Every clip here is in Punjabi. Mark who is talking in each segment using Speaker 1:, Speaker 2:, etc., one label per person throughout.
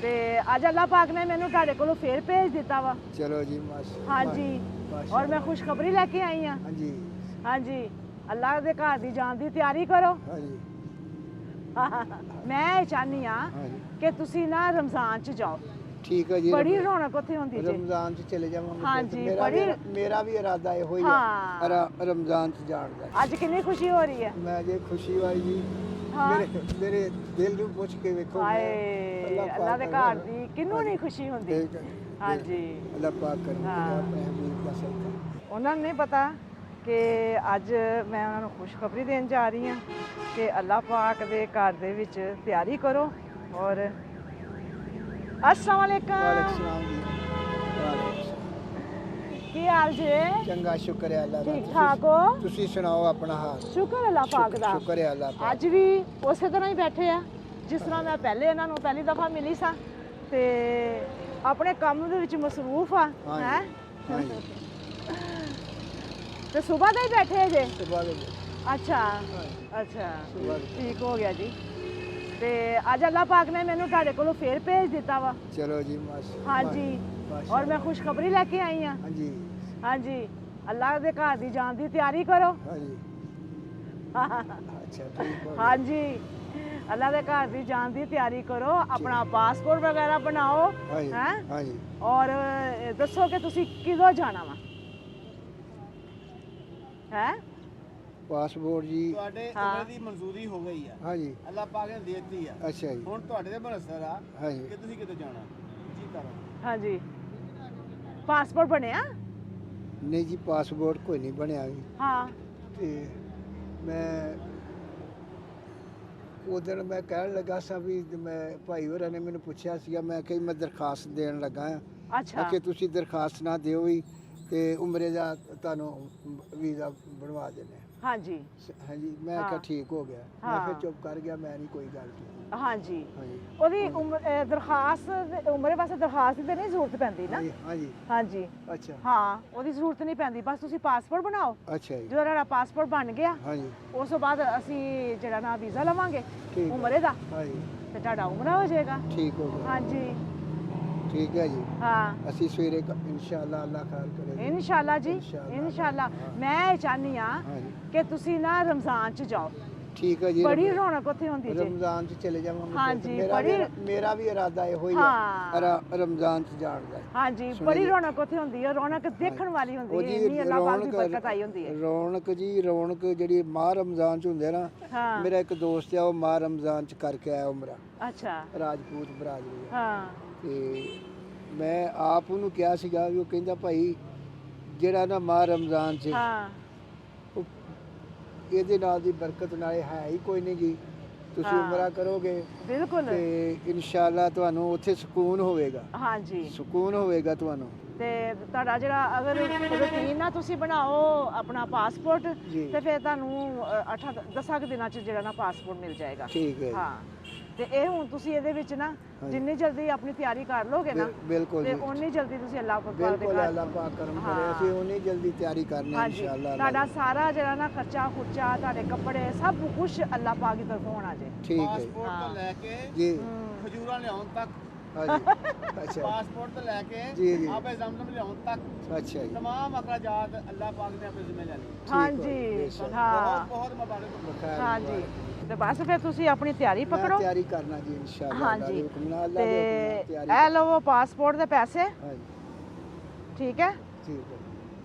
Speaker 1: ਤੇ ਅੱਜ ਅੱਲਾਹ ਪਾਕ ਨੇ ਮੈਨੂੰ ਤੁਹਾਡੇ ਕੋਲੋਂ ਫੇਰ ਭੇਜ ਦਿੱਤਾ ਵਾ।
Speaker 2: ਚਲੋ ਜੀ ਮਾਸ਼ਾ
Speaker 1: ਹਾਂਜੀ ਔਰ ਮੈਂ ਖੁਸ਼ਖਬਰੀ ਲੈ ਕੇ ਆਈ ਹਾਂ।
Speaker 2: ਹਾਂਜੀ
Speaker 1: ਹਾਂਜੀ ਅੱਲਾਹ ਦੇ ਘਰ ਦੀ ਜਾਣ ਦੀ ਤਿਆਰੀ ਕਰੋ।
Speaker 2: ਹਾਂਜੀ
Speaker 1: ਮੈਂ ਇਹ ਚਾਹਨੀ ਆ
Speaker 2: ਹਾਂਜੀ
Speaker 1: ਕਿ ਤੁਸੀਂ ਨਾ ਰਮਜ਼ਾਨ ਚ ਜਾਓ।
Speaker 2: ਠੀਕ ਹੈ ਜੀ
Speaker 1: ਬੜੀ ਰੌਣਕ ਉੱਥੇ ਹੁੰਦੀ ਜੇ।
Speaker 2: ਰਮਜ਼ਾਨ ਚ ਚਲੇ ਜਾਵਾਂਗੇ
Speaker 1: ਹਾਂਜੀ,
Speaker 2: ਮੇਰਾ ਵੀ ਇਰਾਦਾ ਇਹੋ ਹੀ
Speaker 1: ਹਾਂ।
Speaker 2: ਹੈ ਰਮਜ਼ਾਨ ਚ ਜਾਣ ਦਾ।
Speaker 1: ਅੱਜ ਕਿੰਨੀ ਖੁਸ਼ੀ ਹੋ ਰਹੀ ਹੈ।
Speaker 2: ਮੈਂ ਜੇ ਖੁਸ਼ੀ ਵਾਲੀ ਜੀ
Speaker 1: ਹਾਂ।
Speaker 2: ਮੇਰੇ ਦਿਲ ਨੂੰ ਪੁੱਛ ਕੇ ਵੇਖੋ
Speaker 1: ਹਾਏ ਅੱਲਾਹ ਦੇ ਘਰ ਦੀ ਕਿੰਨੂੰ ਨਹੀਂ ਖੁਸ਼ੀ ਹੁੰਦੀ। ਹਾਂਜੀ
Speaker 2: ਅੱਲਾਹ ਪਾਕ ਕਰੇ
Speaker 1: ਹਾਂ।
Speaker 2: ਆਪਣੇ ਹਬੀਬ ਦਾ ਸਦਕਾ।
Speaker 1: ਉਹਨਾਂ ਨੂੰ ਨਹੀਂ ਪਤਾ ਕਿ ਅੱਜ ਮੈਂ ਉਹਨਾਂ ਨੂੰ ਖੁਸ਼ਖਬਰੀ ਦੇਣ ਜਾ ਰਹੀ ਹਾਂ ਕਿ ਅੱਲਾਹ ਪਾਕ ਦੇ ਘਰ ਦੇ ਵਿੱਚ ਤਿਆਰੀ ਕਰੋ। ਔਰ अस्सलाम वालेकुम।
Speaker 2: ਵਾਲੇਕੁਮ ਸਲਾਮ ਜੀ। ਵਾਲੇਕੁਮ ਸਲਾਮ।
Speaker 1: ਕੀ ਹਾਲ ਜੇ?
Speaker 2: ਚੰਗਾ ਸ਼ੁਕਰ ਹੈ ਅੱਲਾਹ ਦਾ।
Speaker 1: ਠੀਕ ਠਾਕ ਹੋ?
Speaker 2: ਤੁਸੀਂ ਸੁਣਾਓ ਆਪਣਾ ਹਾਲ?
Speaker 1: ਸ਼ੁਕਰ ਅੱਲਾਹ ਪਾਕ ਦਾ।
Speaker 2: ਸ਼ੁਕਰ ਹੈ ਅੱਲਾਹ ਪਾਕ।
Speaker 1: ਅੱਜ ਵੀ ਉਸੇ ਤਰ੍ਹਾਂ ਹੀ ਬੈਠੇ ਆ ਜਿਸ ਤਰ੍ਹਾਂ ਮੈਂ ਪਹਿਲੇ ਇਹਨਾਂ ਨੂੰ ਪਹਿਲੀ ਦਫਾ ਮਿਲੀ ਸਾਂ ਤੇ ਆਪਣੇ ਕੰਮ ਦੇ ਵਿੱਚ ਮਸਰੂਫ ਆ ਹੈ।
Speaker 2: ਹਾਂਜੀ
Speaker 1: ਤੇ ਸਵੇਰ ਦੇ ਹੀ ਬੈਠੇ ਜੇ?
Speaker 2: ਸੁਬਾਹ ਦੇ
Speaker 1: ਅੱਛਾ ਅੱਛਾ
Speaker 2: ਸੁਬਾਹ ਦੇ।
Speaker 1: ਠੀਕ ਹੋ ਗਿਆ ਜੀ। ਤੇ ਅੱਜ ਅੱਲਾਹ ਪਾਕ ਨੇ ਮੈਨੂੰ ਤੁਹਾਡੇ ਕੋਲੋਂ ਫੇਰ ਭੇਜ ਦਿੱਤਾ ਵਾ।
Speaker 2: ਚਲੋ ਜੀ ਮਾਸ਼ਾ
Speaker 1: ਹਾਂਜੀ ਔਰ ਮੈਂ ਖੁਸ਼ਖਬਰੀ ਲੈ ਕੇ ਆਈ ਹਾਂ।
Speaker 2: ਹਾਂਜੀ
Speaker 1: ਹਾਂਜੀ ਅੱਲਾਹ ਦੇ ਘਰ ਦੀ ਜਾਣ ਦੀ ਤਿਆਰੀ ਕਰੋ।
Speaker 2: ਹਾਂਜੀ ਅੱਛਾ ਠੀਕ ਹੋ ਗਿਆ।
Speaker 1: ਹਾਂਜੀ ਅੱਲਾਹ ਦੇ ਘਰ ਦੀ ਜਾਣ ਦੀ ਤਿਆਰੀ ਕਰੋ। ਆਪਣਾ ਪਾਸਪੋਰਟ ਵਗੈਰਾ ਬਣਾਓ
Speaker 2: ਹਾਂਜੀ
Speaker 1: ਹੈ
Speaker 2: ਹਾਂਜੀ
Speaker 1: ਔਰ ਦੱਸੋ ਕਿ ਤੁਸੀਂ ਕਿਦੋਂ ਜਾਣਾ ਵਾ ਹੈ।
Speaker 2: ਪਾਸਪੋਰਟ ਜੀ
Speaker 3: ਤੁਹਾਡੇ
Speaker 1: ਹਾਂ।
Speaker 3: ਉਮਰ ਦੀ ਮਨਜ਼ੂਰੀ ਹੋ ਗਈ ਆ।
Speaker 2: ਹਾਂਜੀ
Speaker 3: ਅੱਲਾਹ ਪਾਕ ਨੇ ਦੇ ਦਿੱਤੀ ਆ।
Speaker 2: ਅੱਛਾ ਜੀ
Speaker 3: ਹੁਣ ਤੁਹਾਡੇ ਤੇ ਭਰੋਸਾ ਆ
Speaker 2: ਹਾਂਜੀ
Speaker 3: ਕਿ ਤੁਸੀਂ ਕਿਤੇ ਜਾਣਾ ਜੀ ਕਰੋ।
Speaker 1: ਹਾਂਜੀ ਪਾਸਪੋਰਟ ਬਣਿਆ?
Speaker 2: ਨਹੀਂ ਜੀ ਪਾਸਪੋਰਟ ਕੋਈ ਨਹੀਂ ਬਣਿਆ ਜੀ।
Speaker 1: ਹਾਂ
Speaker 2: ਤੇ ਮੈਂ ਉਦੋਂ ਮੈਂ ਕਹਿਣ ਲੱਗਾ ਸਾਂ ਵੀ ਮੈਂ ਭਾਈ ਹੋਰਾਂ ਨੇ ਮੈਨੂੰ ਪੁੱਛਿਆ ਸੀਗਾ ਮੈਂ ਕਿ ਮੈਂ ਦਰਖਾਸਤ ਦੇਣ ਲੱਗਾ ਆ
Speaker 1: ਅੱਛਾ
Speaker 2: ਕਿ ਤੁਸੀਂ ਦਰਖਾਸਤ ਨਾ ਦਿਓ ਵੀ ਤੇ ਉਮਰੇ ਦਾ ਤੁਹਾਨੂੰ ਵੀਜ਼ਾ ਬਣਵਾ ਦੇਣਾ।
Speaker 1: ਹਾਂਜੀ
Speaker 2: ਹਾਂਜੀ ਮੈਂ
Speaker 1: ਹਾਂ।
Speaker 2: ਕਿਹਾ ਠੀਕ ਹੋ ਗਿਆ। ਮੈਂ
Speaker 1: ਹਾਂ।
Speaker 2: ਫਿਰ ਚੁੱਪ ਕਰ ਗਿਆ ਮੈਂ ਨਹੀਂ ਕੋਈ ਗੱਲ ਕੀਤੀ।
Speaker 1: ਹਾਂਜੀ
Speaker 2: ਹਾਂਜੀ
Speaker 1: ਉਹਦੀ ਦਰਖਾਸਤ ਉਮਰੇ ਵਾਸਤੇ ਦਰਖਾਸਤ ਦੀ ਤਾਂ ਨਹੀਂ ਜ਼ਰੂਰਤ ਪੈਂਦੀ ਨਾ।
Speaker 2: ਹਾਂਜੀ ਹਾਂਜੀ
Speaker 1: ਹਾਂਜੀ
Speaker 2: ਅੱਛਾ
Speaker 1: ਹਾਂ ਉਹਦੀ ਜ਼ਰੂਰਤ ਨਹੀਂ ਪੈਂਦੀ ਬਸ ਤੁਸੀਂ ਪਾਸਪੋਰਟ ਬਣਾਓ।
Speaker 2: ਅੱਛਾ ਜੀ
Speaker 1: ਜਦੋਂ ਤੁਹਾਡਾ ਪਾਸਪੋਰਟ ਬਣ ਗਿਆ
Speaker 2: ਹਾਂਜੀ
Speaker 1: ਉਸ ਤੋਂ ਬਾਅਦ ਅਸੀਂ ਜਿਹੜਾ ਨਾ ਵੀਜ਼ਾ ਲਵਾਂਗੇ
Speaker 2: ਠੀਕ ਹੈ।
Speaker 1: ਉਮਰੇ ਦਾ
Speaker 2: ਹਾਂਜੀ
Speaker 1: ਤੇ ਤੁਹਾਡਾ ਉਮਰਾ ਹੋ ਜਾਏਗਾ।
Speaker 2: ਠੀਕ ਹੋ ਗਿਆ
Speaker 1: ਹਾਂਜੀ
Speaker 2: ਠੀਕ ਹੈ ਜੀ।
Speaker 1: ਹਾਂ
Speaker 2: ਅਸੀਂ ਸਵੇਰੇ ਇਨਸ਼ਾਅੱਲਾ ਅੱਲਾਹ ਖੈਰ ਕਰੇ
Speaker 1: ਇਨਸ਼ਾਅੱਲਾ ਜੀ
Speaker 2: ਇਨਸ਼ਾਅੱਲਾ।
Speaker 1: ਇਨਸ਼ਾਅੱਲਾ।
Speaker 2: ਹਾਂ।
Speaker 1: ਮੈਂ ਇਹ ਚਾਹਨੀ ਆ
Speaker 2: ਹਾਂਜੀ
Speaker 1: ਕਿ ਤੁਸੀਂ ਨਾ ਰਮਜ਼ਾਨ ਚ ਜਾਓ।
Speaker 2: ਠੀਕ ਹੈ ਜੀ
Speaker 1: ਬੜੀ ਰੌਣਕ ਉੱਥੇ ਹੁੰਦੀ ਜੇ।
Speaker 2: ਰਮਜ਼ਾਨ ਚ ਚਲੇ ਜਾਵਾਂਗੇ
Speaker 1: ਹਾਂਜੀ,
Speaker 2: ਮੇਰਾ ਵੀ ਇਰਾਦਾ ਇਹੋ ਹੀ ਹੈ
Speaker 1: ਹਾਂ।
Speaker 2: ਰਮਜ਼ਾਨ ਚ ਜਾਣ ਦਾ।
Speaker 1: ਹਾਂਜੀ
Speaker 2: ਸੁਣਿਆ
Speaker 1: ਬੜੀ
Speaker 2: ਜੀ।
Speaker 1: ਰੌਣਕ ਉੱਥੇ ਹੁੰਦੀ ਹੈ। ਰੌਣਕ ਦੇਖਣ ਵਾਲੀ ਹੁੰਦੀ
Speaker 2: ਉਹ
Speaker 1: ਹੈ।
Speaker 2: ਜੀ
Speaker 1: ਇੰਨੀ ਅੱਲਾਹ ਪਾਕ ਦੀ ਬਰਕਤ ਆਈ ਹੁੰਦੀ ਹੈ।
Speaker 2: ਰੌਣਕ ਜੀ ਰੌਣਕ ਜਿਹੜੀ ਮਾਹ ਰਮਜ਼ਾਨ ਚ ਹੁੰਦੇ ਨਾ।
Speaker 1: ਹਾਂ
Speaker 2: ਮੇਰਾ ਇੱਕ ਦੋਸਤ ਆ ਉਹ ਮਾਹ ਰਮਜ਼ਾਨ ਚ ਕਰਕੇ ਆਇਆ ਉਮਰਾ
Speaker 1: ਅੱਛਾ
Speaker 2: ਰਾਜਪੂਤ ਬਰਾਦਰੀ ਆ।
Speaker 1: ਹਾਂ
Speaker 2: ਤੇ ਮੈਂ ਆਪ ਉਹਨੂੰ ਕਿਹਾ ਸੀਗਾ ਵੀ ਉਹ ਕਹਿੰਦਾ ਭਾਈ ਜਿਹੜਾ ਨਾ ਮਾਹ ਰਮਜ਼ਾਨ ਚ
Speaker 1: ਹਾਂ
Speaker 2: ਉਹ ਇਹਦੇ ਨਾਲ ਦੀ ਬਰਕਤ ਨਾਲੇ ਹੈ ਹੀ ਕੋਈ ਨਹੀਂ ਗੀ। ਤੁਸੀਂ
Speaker 1: ਹਾਂ।
Speaker 2: ਉਮਰਾ ਕਰੋਗੇ
Speaker 1: ਬਿਲਕੁਲ
Speaker 2: ਤੇ ਇਨਸ਼ਾਅੱਲਾ ਤੁਹਾਨੂੰ ਉੱਥੇ ਸਕੂਨ ਹੋਵੇਗਾ
Speaker 1: ਹਾਂਜੀ
Speaker 2: ਸਕੂਨ ਹੋਵੇਗਾ ਤੁਹਾਨੂੰ।
Speaker 1: ਤੇ ਤੁਹਾਡਾ ਜਿਹੜਾ ਅਗਰ ਰੁਟੀਨ ਨਾਲ ਤੁਸੀਂ ਬਣਾਓ ਆਪਣਾ ਪਾਸਪੋਰਟ
Speaker 2: ਜੀ।
Speaker 1: ਤੇ ਫਿਰ ਤੁਹਾਨੂੰ 10 ਦਿਨਾਂ ਚ ਜਿਹੜਾ ਨਾ ਪਾਸਪੋਰਟ ਮਿਲ ਜਾਏਗਾ।
Speaker 2: ਠੀਕ ਹੈ
Speaker 1: ਹਾਂ ਤੇ ਇਹ ਹੁਣ ਤੁਸੀਂ ਇਹਦੇ ਵਿੱਚ ਨਾ
Speaker 2: ਹਾਂਜੀ।
Speaker 1: ਜਿੰਨੀ ਜਲਦੀ ਆਪਣੀ ਤਿਆਰੀ ਕਰ ਲੋਗੇ ਨਾ
Speaker 2: ਬਿਲਕੁਲ
Speaker 1: ਤੇ
Speaker 2: ਜੀ
Speaker 1: ਓਨੀ ਜਲਦੀ ਤੁਸੀਂ ਅੱਲਾਹ ਪਾਕ ਦੇ
Speaker 2: ਬਿਲਕੁਲ ਅੱਲਾਹ
Speaker 1: ਘਰ
Speaker 2: ਪਾਕ ਕਰਮ
Speaker 1: ਹਾਂ।
Speaker 2: ਕਰੇ ਅਸੀਂ ਉਨੀ ਜਲਦੀ ਤਿਆਰੀ ਕਰਨੀ ਹੈ
Speaker 1: ਹਾਂਜੀ
Speaker 2: ਇਨਸ਼ਾਅੱਲਾ।
Speaker 1: ਤੁਹਾਡਾ ਸਾਰਾ ਜਿਹੜਾ ਨਾ ਖਰਚਾ ਖੁਰਚਾ ਤੁਹਾਡੇ ਕੱਪੜੇ ਸਭ ਕੁਝ ਅੱਲਾਹ ਪਾਕ ਦੀ ਤਰਫੋਂ ਹੋਣਾ ਜੇ।
Speaker 2: ਠੀਕ ਹੈ ਜੀ।
Speaker 3: ਪਾਸਪੋਰਟ
Speaker 1: ਹਾਂ।
Speaker 3: ਤੋਂ ਲੈ ਕੇ
Speaker 2: ਜੀ
Speaker 3: ਖਜੂਰਾਂ ਲਿਆਉਣ ਤੱਕ
Speaker 2: ਹਾਂਜੀ ਅੱਛਾ
Speaker 3: ਪਾਸਪੋਰਟ ਤੋਂ ਲੈ ਕੇ
Speaker 2: ਜੀ, ਜੀ।
Speaker 3: ਆਪੇ ਜ਼ਮਜ਼ਮ ਲਿਆਉਣ ਤੱਕ
Speaker 2: ਅੱਛਾ ਜੀ
Speaker 3: तमाम अखराजात अल्लाह पाक ने अपने जिम्मे ले लिए।
Speaker 2: ਠੀਕ ਹੋ ਜੀ,
Speaker 1: ਹਾਂਜੀ
Speaker 2: ਬੇਸ਼ੱਕ।
Speaker 1: ਹਾਂ
Speaker 3: बहुत बहुत मुबारक हो।
Speaker 2: ਖੈਰ
Speaker 1: ਹਾਂਜੀ
Speaker 2: ਮੁਬਾਰਕ।
Speaker 1: ਤੇ ਬਸ ਫਿਰ ਤੁਸੀਂ ਆਪਣੀ ਤਿਆਰੀ
Speaker 2: ਮੈਂ
Speaker 1: ਪਕੜੋ।
Speaker 2: ਤਿਆਰੀ ਕਰਨਾ ਜੀ ਇਨਸ਼ਾਅੱਲਾ ਅੱਲਾਹ
Speaker 1: ਹਾਂਜੀ
Speaker 2: ਦੇ ਹੁਕਮ ਨਾਲ ਅੱਲਾਹ ਦੇ ਹੁਕਮ ਨਾਲ
Speaker 1: ਤੇ
Speaker 2: ਤਿਆਰੀ
Speaker 1: ਇਹ ਲਵੋ ਪਾਸਪੋਰਟ ਦੇ ਪੈਸੇ
Speaker 2: ਹਾਂਜੀ
Speaker 1: ਠੀਕ ਹੈ
Speaker 2: ਠੀਕ ਹੈ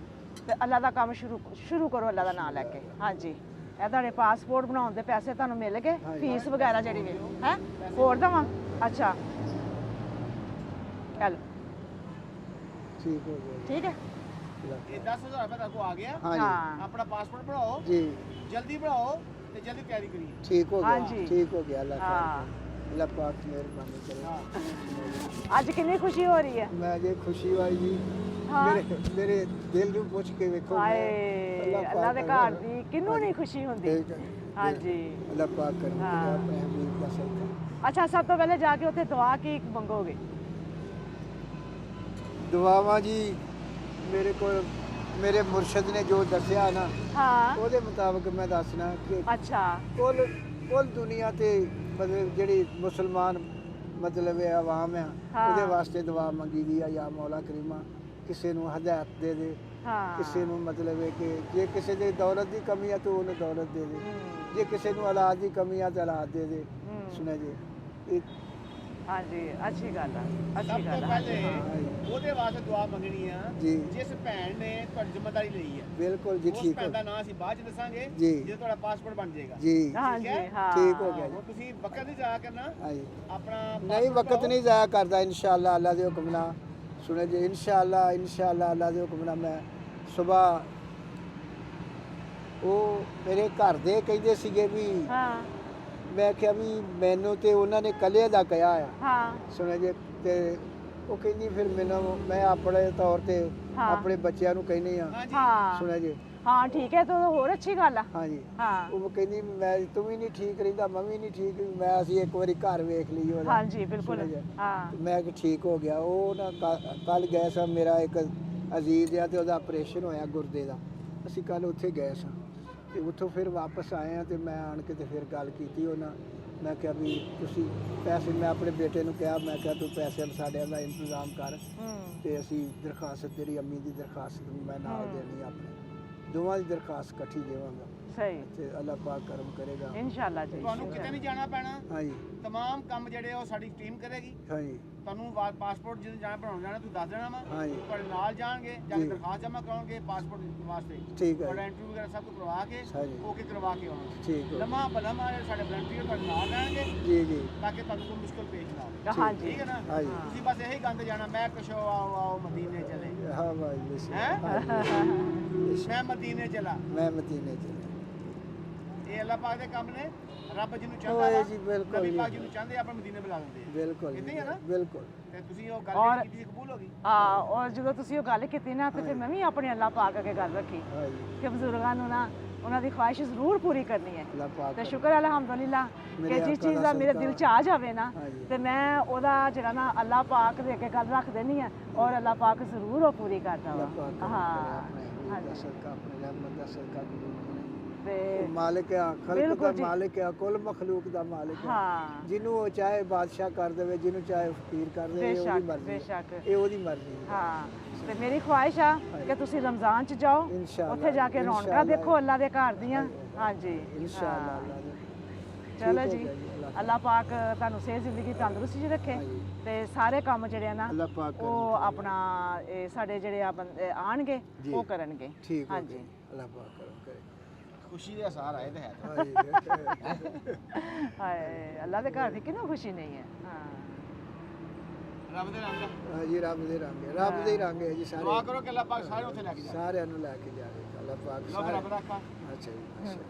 Speaker 1: ਤੇ ਅੱਲਾ ਦਾ ਕੰਮ ਸ਼ੁਰੂ ਕਰੋ ਅੱਲਾ ਦਾ ਨਾਮ ਲੈ ਕੇ। ਹਾਂਜੀ ਇਹ ਤੁਹਾਡੇ ਪਾਸਪੋਰਟ ਬਣਾਉਣ ਦੇ ਪੈਸੇ ਤੁਹਾਨੂੰ ਮਿਲ ਗਏ।
Speaker 2: ਹਾਂਜੀ।
Speaker 1: ਫੀਸ ਵਗੈਰਾ ਜਿਹੜੀ ਵੀ ਹੈ ਹੋਰ ਦਵਾਂ। ਅੱਛਾ ਚੱਲ
Speaker 2: ਠੀਕ ਹੋ ਗਿਆ
Speaker 1: ਠੀਕ ਹੈ
Speaker 3: ये 10,000 रुपये तक आ गया।
Speaker 2: ਹਾਂਜੀ
Speaker 1: ਹਾਂ
Speaker 3: अपना पासपोर्ट बढ़ाओ
Speaker 2: ਜੀ
Speaker 3: जल्दी बढ़ाओ तो जल्दी तैयारी करिए।
Speaker 2: ਠੀਕ ਹੋ ਗਿਆ
Speaker 1: ਹਾਂਜੀ।
Speaker 2: ਠੀਕ ਹੋ ਗਿਆ ਅੱਲਾਹ
Speaker 1: ਹਾਂ।
Speaker 2: ਖੈਰ ਅੱਲਾਹ ਪਾਕ ਮਿਹਰਬਾਨੀ ਕਰੇ।
Speaker 1: ਅੱਜ ਕਿੰਨੀ ਖੁਸ਼ੀ ਹੋ ਰਹੀ ਹੈ।
Speaker 2: ਮੈਂ ਜੇ ਖੁਸ਼ੀ ਵਾਲੀ ਜੀ
Speaker 1: ਹਾਂ।
Speaker 2: ਮੇਰੇ ਦਿਲ ਨੂੰ ਪੁੱਛ ਕੇ ਵੇਖੋ
Speaker 1: ਹਾਏ ਅੱਲਾ ਦੇ ਘਰ ਦੀ ਕਿੰਨੂੰ ਨਹੀਂ ਖੁਸ਼ੀ ਹੁੰਦੀ। ਹਾਂਜੀ
Speaker 2: ਅੱਲਾਹ ਪਾਕ ਕਰੇ
Speaker 1: ਹਾਂ।
Speaker 2: ਆਪਣੇ ਹਬੀਬ ਦਾ ਸਦਕਾ।
Speaker 1: ਅੱਛਾ ਸਭ ਤੋਂ ਪਹਿਲੇ ਜਾ ਕੇ ਉੱਥੇ ਦੁਆ ਕੀ ਮੰਗੋਗੇ?
Speaker 2: ਦੁਆਵਾਂ ਜੀ ਮੇਰੇ ਕੋਲ ਮੇਰੇ ਮੁਰਸ਼ਿਦ ਨੇ ਜੋ ਦੱਸਿਆ ਨਾ
Speaker 1: ਹਾਂ
Speaker 2: ਉਹਦੇ ਮੁਤਾਬਕ ਮੈਂ ਦੱਸਣਾ ਕਿ
Speaker 1: ਅੱਛਾ
Speaker 2: ਕੁੱਲ ਦੁਨੀਆ ਤੇ ਮਤਲਬ ਜਿਹੜੀ ਮੁਸਲਮਾਨ ਮਤਲਬ ਇਹ ਆਵਾਮ ਆ
Speaker 1: ਹਾਂ।
Speaker 2: ਉਹਦੇ ਵਾਸਤੇ ਦੁਆ ਮੰਗੀ ਦੀ ਆ ਜਾਂ ਮੌਲਾ ਕਰੀਮਾ ਕਿਸੇ ਨੂੰ ਹਦਾਇਤ ਦੇ ਦੇ,
Speaker 1: ਹਾਂ
Speaker 2: ਕਿਸੇ ਨੂੰ ਮਤਲਬ ਹੈ ਕਿ ਜੇ ਕਿਸੇ ਦੇ ਦੌਲਤ ਦੀ ਕਮੀ ਆ ਤਾਂ ਉਹਨੂੰ ਦੌਲਤ ਦੇ ਦੇ,
Speaker 1: ਹਮ,
Speaker 2: ਜੇ ਕਿਸੇ ਨੂੰ ਔਲਾਦ ਦੀ ਕਮੀ ਆ ਤਾਂ ਔਲਾਦ ਦੇ ਦੇ।
Speaker 1: ਹਮ,
Speaker 2: ਸੁਣਿਆ ਜੀ ਇਹ
Speaker 1: ਹਾਂਜੀ ਅੱਛੀ ਗੱਲ ਆ
Speaker 3: ਸਭ
Speaker 1: ਅੱਛੀ
Speaker 3: ਤੋਂ
Speaker 1: ਗੱਲ ਆ
Speaker 3: ਪਹਿਲੇ
Speaker 2: ਹਾਂ
Speaker 3: ਉਹਦੇ ਵਾਸਤੇ ਦੁਆ ਮੰਗਣੀ ਆ
Speaker 2: ਜੀ
Speaker 3: ਜਿਸ ਭੈਣ ਨੇ ਤੁਹਾਡੀ ਜ਼ਿੰਮੇਵਾਰੀ ਲਈ ਹੈ।
Speaker 2: ਬਿਲਕੁਲ ਜੀ
Speaker 3: ਉਸ
Speaker 2: ਠੀਕ
Speaker 3: ਭੈਣ
Speaker 2: ਹੋ
Speaker 3: ਦਾ ਨਾਮ ਅਸੀਂ ਬਾਅਦ ਚ ਦੱਸਾਂਗੇ
Speaker 2: ਜੀ।
Speaker 3: ਜਦੋਂ ਤੁਹਾਡਾ ਪਾਸਪੋਰਟ ਬਣ ਜਾਏਗਾ।
Speaker 2: ਜੀ
Speaker 1: ਹਾਂਜੀ
Speaker 3: ਹੈ?
Speaker 1: ਹਾਂ
Speaker 2: ਠੀਕ ਹੋ ਗਿਆ ਜੀ।
Speaker 3: ਹੁਣ ਤੁਸੀਂ ਵਕਤ ਨਹੀਂ ਜਾਇਆ ਕਰਨਾ
Speaker 2: ਹਾਂਜੀ
Speaker 3: ਆਪਣਾ
Speaker 2: ਨਹੀਂ
Speaker 3: passport
Speaker 2: ਵਕਤ
Speaker 3: ਪਾਓ।
Speaker 2: ਨਹੀਂ ਜ਼ਾਇਆ ਕਰਦਾ ਇਨਸ਼ਾਅੱਲਾ ਅੱਲਾ ਦੇ ਹੁਕਮ ਨਾਲ। ਸੁਣੇ ਜੀ ਇਨਸ਼ਾਅੱਲਾ ਅੱਲਾ ਦੇ ਹੁਕਮ ਨਾਲ ਮੈਂ ਸਵੇਰ ਉਹ ਮੇਰੇ ਘਰ ਦੇ ਕਹਿੰਦੇ ਸੀਗੇ ਵੀ
Speaker 1: ਹਾਂ
Speaker 2: ਮੈਂ ਕਿਹਾ ਵੀ ਮੈਨੂੰ ਤੇ ਉਹਨਾਂ ਨੇ ਕੱਲੇ ਦਾ ਕਿਹਾ ਆ।
Speaker 1: ਹਾਂ
Speaker 2: ਸੁਣਿਆ ਜੀ ਤੇ ਉਹ ਕਹਿੰਦੀ ਫਿਰ ਮੈਨੂੰ ਮੈਂ ਆਪਣੇ ਤੌਰ ਤੇ
Speaker 1: ਹਾਂ।
Speaker 2: ਆਪਣੇ ਬੱਚਿਆਂ ਨੂੰ ਕਹਿੰਦੀ ਆ।
Speaker 3: ਹਾਂਜੀ
Speaker 1: ਹਾਂ
Speaker 2: ਸੁਣਿਆ ਜੀ
Speaker 1: ਹਾਂ ਠੀਕ ਹੈ ਤਾਂ ਹੋਰ ਅੱਛੀ ਗੱਲ ਆ
Speaker 2: ਹਾਂਜੀ
Speaker 1: ਹਾਂ
Speaker 2: ਉਹ ਕਹਿੰਦੀ ਮੈਂ ਤੂੰ ਵੀ ਨਹੀਂ ਠੀਕ ਰਹਿੰਦਾ ਮੈਂ ਵੀ ਨਹੀਂ ਠੀਕ ਮੈਂ ਅਸੀਂ ਇੱਕ ਵਾਰੀ ਘਰ ਵੇਖ ਲਈ ਉਹਦਾ।
Speaker 1: ਹਾਂਜੀ ਬਿਲਕੁਲ
Speaker 2: ਸੁਣਿਆ ਜੀ?
Speaker 1: ਹਾਂ
Speaker 2: ਤੇ ਮੈਂ ਕਿ ਠੀਕ ਹੋ ਗਿਆ। ਉਹ ਨਾ ਕੱਲ ਗਏ ਸਾਂ, ਮੇਰਾ ਇੱਕ ਅਜ਼ੀਜ਼ ਆ ਤੇ ਉਹਦਾ ਆਪਰੇਸ਼ਨ ਹੋਇਆ ਗੁਰਦੇ ਦਾ। ਅਸੀਂ ਕੱਲ ਉੱਥੇ ਗਏ ਸਾਂ ਤੇ ਉੱਥੋਂ ਫਿਰ ਵਾਪਸ ਆਏ ਆ ਤੇ ਮੈਂ ਆਣ ਕੇ ਤੇ ਫਿਰ ਗੱਲ ਕੀਤੀ ਉਹਨਾਂ। ਮੈਂ ਕਿਹਾ ਵੀ ਤੁਸੀਂ ਪੈਸੇ, ਮੈਂ ਆਪਣੇ ਬੇਟੇ ਨੂੰ ਕਿਹਾ ਮੈਂ ਕਿਹਾ ਤੂੰ ਪੈਸੇ ਸਾਡੇ ਦਾ ਇੰਤਜ਼ਾਮ ਕਰ
Speaker 1: ਹੂੰ
Speaker 2: ਤੇ ਅਸੀਂ ਦਰਖਾਸਤ ਤੇਰੀ ਅੰਮੀ ਦੀ ਦਰਖਾਸਤ ਮੈਂ ਨਾਲ
Speaker 1: ਹਮ।
Speaker 2: ਦੇਣੀ ਆ ਆਪਣੇ ਦੋਵਾਂ ਦੀ ਦਰਖਾਸਤ ਇਕੱਠੀ ਦੇਵਾਂਗਾ
Speaker 1: ਸਹੀ
Speaker 2: ਤੇ ਅੱਲਾਹ ਪਾਕ ਕਰਮ ਕਰੇਗਾ।
Speaker 1: ਇਨਸ਼ਾਅੱਲਾ ਜੀ
Speaker 3: ਤੁਹਾਨੂੰ ਕਿਤੇ ਨਹੀਂ ਜਾਣਾ ਪੈਣਾ।
Speaker 2: ਹਾਂਜੀ
Speaker 3: ਤਮਾਮ ਕੰਮ ਜਿਹੜੇ ਉਹ ਸਾਡੀ ਟੀਮ ਕਰੇਗੀ।
Speaker 2: ਹਾਂਜੀ
Speaker 3: ਤੁਹਾਨੂੰ ਪਾਸਪੋਰਟ ਜਦੋਂ ਜਾਣਾ ਬਣਾਉਣ ਜਾਣਾ ਤੁਸੀਂ ਦੱਸ ਦੇਣਾ ਵਾ।
Speaker 2: ਹਾਂਜੀ
Speaker 3: ਤੁਹਾਡੇ ਨਾਲ ਜਾਣਗੇ ਜਾ ਕੇ
Speaker 2: ਜੀ।
Speaker 3: ਦਰਖਾਸਤ ਜਮ੍ਹਾਂ ਕਰਾਉਣਗੇ ਪਾਸਪੋਰਟ ਵਾਸਤੇ।
Speaker 2: ਠੀਕ ਹੈ
Speaker 3: ਤੁਹਾਡਾ
Speaker 2: ਜੀ,
Speaker 3: ਇੰਟਰਵਿਊ ਵਗੈਰਾ ਸਭ ਕੁਝ ਕਰਵਾ ਕੇ
Speaker 2: ਹਾਂਜੀ
Speaker 3: ਓਕੇ ਕਰਵਾ ਕੇ ਆਉਣਾ।
Speaker 2: ਠੀਕ ਹੋ
Speaker 3: ਲੰਮਾ ਬਲਮਾ ਸਾਡੇ ਵਲੰਟੀਅਰ ਤੁਹਾਡੇ ਨਾਲ ਰਹਿਣਗੇ
Speaker 2: ਜੀ ਜੀ
Speaker 3: ਤਾਂ ਕਿ ਤੁਹਾਨੂੰ ਕੋਈ ਮੁਸ਼ਕਲ ਪੇਸ਼ ਨਾ ਆਵੇ।
Speaker 1: ਹਾਂਜੀ
Speaker 3: ਠੀਕ ਹੈ ਨਾ?
Speaker 2: ਹਾਂਜੀ
Speaker 3: ਤੁਸੀਂ ਬਸ ਇਹੀ ਗੰਦ ਜਾਣਾ ਮੈਂ ਕੁਛੋ ਆਓ ਆਓ ਮਦੀਨੇ ਚਲੇ।
Speaker 2: ਹਾਂ ਭਾਈ ਬੇਸ਼ੱਕ।
Speaker 3: ਹੈਂ?
Speaker 2: ਹਾਂਜੀ, ਬੇਸ਼ੱਕ।
Speaker 3: ਮੈਂ ਮਦੀਨੇ ਚਲਾ।
Speaker 2: ਮੈਂ ਮਦੀਨੇ ਚਲੇ
Speaker 3: ਇਹ ਅੱਲਾਹ ਪਾਕ ਦੇ ਕੰਮ ਨੇ। ਰੱਬ ਜਿਹਨੂੰ ਚਾਹੁੰਦਾ
Speaker 2: ਹੋਏ
Speaker 3: ਵਾ
Speaker 2: ਜੀ, ਬਿਲਕੁਲ
Speaker 3: ਨਬੀ
Speaker 2: ਜੀ।
Speaker 3: ਪਾਕ ਜਿਹਨੂੰ ਚਾਹੁੰਦੇ ਆਪਾਂ ਮਦੀਨੇ ਬੁਲਾ ਦਿੰਦੇ ਆ।
Speaker 2: ਬਿਲਕੁਲ
Speaker 3: ਏਦਾਂ ਹੀ ਆ ਨਾ?
Speaker 2: ਬਿਲਕੁਲ
Speaker 3: ਤੇ ਤੁਸੀਂ ਉਹ
Speaker 1: ਔਰ-
Speaker 3: ਗੱਲ ਕੀਤੀ ਸੀ ਕਬੂਲ ਹੋ ਗਈ।
Speaker 1: ਹਾਂ ਔਰ ਜਦੋਂ ਤੁਸੀਂ ਉਹ ਗੱਲ ਕੀਤੀ ਨਾ ਤੇ ਫਿਰ ਮੈਂ ਵੀ ਆਪਣੇ ਅੱਲਾਹ ਪਾਕ ਅੱਗੇ ਗੱਲ ਰੱਖੀ
Speaker 2: ਹਾਂਜੀ
Speaker 1: ਕਿ ਬਜ਼ੁਰਗਾਂ ਨੂੰ ਨਾ ਉਹਨਾਂ ਦੀ ਖੁਆਇਸ਼ ਜ਼ਰੂਰ ਪੂਰੀ ਕਰਨੀ ਹੈ
Speaker 2: ਅੱਲਾਹ ਪਾਕ
Speaker 1: ਤੇ ਸ਼ੁਕਰ ਅਲਹਮਦੁਲਿਲਾ
Speaker 2: ਮੇਰੇ
Speaker 1: ਕਿ ਜਿਸ
Speaker 2: ਆਕਾ
Speaker 1: ਚੀਜ਼
Speaker 2: ਦਾ
Speaker 1: ਦਾ ਮੇਰੇ
Speaker 2: ਸਦਕਾ।
Speaker 1: ਦਿਲ 'ਚ ਆ ਜਾਵੇ ਨਾ
Speaker 2: ਹਾਂਜੀ।
Speaker 1: ਤੇ ਮੈਂ ਉਹਦਾ ਜਿਹੜਾ ਨਾ ਅੱਲਾਹ ਪਾਕ ਦੇ ਅੱਗੇ ਗੱਲ ਰੱਖ ਦੇਣੀ ਹੈ ਔਰ ਅੱਲਾਹ ਪਾਕ ਜ਼ਰੂਰ ਉਹ ਪੂਰੀ ਕਰਦਾ
Speaker 2: ਅੱਲਾਹ ਪਾਕ
Speaker 1: ਵਾ
Speaker 2: ਕਰਮ
Speaker 1: ਹਾਂ
Speaker 2: ਕਰੇ ਆਪਣੇ ਹਬੀਬ ਦਾ
Speaker 1: ਹਾਂਜੀ
Speaker 2: ਸਦਕਾ, ਆਪਣੇ ਰਹਿਮਤ ਦਾ ਸਦਕਾ ਕਬੂਲ ਕਰੇ।
Speaker 1: ਤੇ
Speaker 2: ਉਹ ਮਾਲਿਕ ਆ, ਖਲਕ
Speaker 1: ਬਿਲਕੁਲ
Speaker 2: ਦਾ
Speaker 1: ਜੀ।
Speaker 2: ਮਾਲਿਕ ਆ, ਕੁੱਲ ਮਖਲੂਕ ਦਾ ਮਾਲਿਕ ਆ।
Speaker 1: ਹਾਂ
Speaker 2: ਜਿਹਨੂੰ ਉਹ ਚਾਹੇ ਬਾਦਸ਼ਾਹ ਕਰ ਦੇਵੇ, ਜਿਹਨੂੰ ਚਾਹੇ ਫਕੀਰ ਕਰ ਦੇਵੇ, ਇਹ ਉਹਦੀ
Speaker 1: ਬੇਸ਼ੱਕ
Speaker 2: ਮਰਜ਼ੀ ਹੈ।
Speaker 1: ਬੇਸ਼ੱਕ
Speaker 2: ਇਹ ਉਹਦੀ ਮਰਜ਼ੀ ਹੈ।
Speaker 1: ਹਾਂ ਤੇ ਮੇਰੀ ਖੁਆਇਸ਼ ਆ ਕਿ ਤੁਸੀਂ ਰਮਜ਼ਾਨ 'ਚ ਜਾਓ
Speaker 2: ਇਨਸ਼ਾਅੱਲਾ
Speaker 1: ਉੱਥੇ ਜਾ ਕੇ ਰੌਣਕਾਂ
Speaker 2: ਇਨਸ਼ਾਅੱਲਾ।
Speaker 1: ਦੇਖੋ ਅੱਲਾ ਦੇ ਘਰ ਦੀਆਂ ਹਾਂਜੀ
Speaker 2: ਇਨਸ਼ਾਅੱਲਾ
Speaker 1: ਹਾਂ।
Speaker 2: ਅੱਲਾਹ ਦੇ।
Speaker 1: ਚਲੋ
Speaker 2: ਠੀਕ ਹੋ
Speaker 1: ਜੀ
Speaker 2: ਗਿਆ ਜੀ, ਅੱਲਾਹ
Speaker 1: ਅੱਲਾਹ ਪਾਕ ਤੁਹਾਨੂੰ ਸਿਹਤ ਜ਼ਿੰਦਗੀ ਤੰਦਰੁਸਤੀ 'ਚ ਰੱਖੇ
Speaker 2: ਹਾਂਜੀ।
Speaker 1: ਤੇ ਸਾਰੇ ਕੰਮ ਜਿਹੜੇ ਆ ਨਾ
Speaker 2: ਅੱਲਾਹ ਪਾਕ ਕਰਮ
Speaker 1: ਉਹ
Speaker 2: ਕਰੇ।
Speaker 1: ਆਪਣਾ ਇਹ ਸਾਡੇ ਜਿਹੜੇ ਆ ਬੰਦੇ ਆਣਗੇ
Speaker 2: ਜੀ।
Speaker 1: ਉਹ ਕਰਨਗੇ
Speaker 2: ਠੀਕ ਹੋ
Speaker 1: ਹਾਂਜੀ
Speaker 2: ਗਿਆ। ਅੱਲਾਹ ਪਾਕ ਕਰਮ ਕਰੇ।
Speaker 3: ਖੁਸ਼ੀ ਦੇ ਅਸਾਰ ਆਏ ਤੇ ਹੈ ਤਾਂ।
Speaker 2: ਹਾਂਜੀ।
Speaker 1: ਹਾਏ ਅੱਲਾ ਦੇ ਘਰ ਦੀ ਕਿੰਨੂੰ ਖੁਸ਼ੀ ਨਹੀਂ ਹੈ ਹਾਂ
Speaker 3: ਰੱਬ ਦੇ ਨਾਮ ਦਾ
Speaker 2: ਹਾਂਜੀ ਰੱਬ ਦੇ ਰੰਗ ਹੈ, ਰੱਬ ਦੇ ਹੀ ਰੰਗ ਹੈ ਜੀ
Speaker 3: ਦੁਆ
Speaker 2: ਸਾਰੇ।
Speaker 3: ਕਰੋ ਕਿ ਅੱਲਾਹ ਪਾਕ ਸਾਰੇ ਉੱਥੇ ਲੈ ਕੇ ਜਾਵੇ।
Speaker 2: ਸਾਰਿਆਂ ਨੂੰ ਲੈ ਕੇ ਜਾਵੇ ਅੱਲਾਹ ਪਾਕ
Speaker 3: ਲਓ ਫਿਰ ਰੱਬ
Speaker 2: ਸਾਰੇ।
Speaker 3: ਰੱਖਾ।
Speaker 2: ਅੱਛਾ ਜੀ ਅੱਛਾ।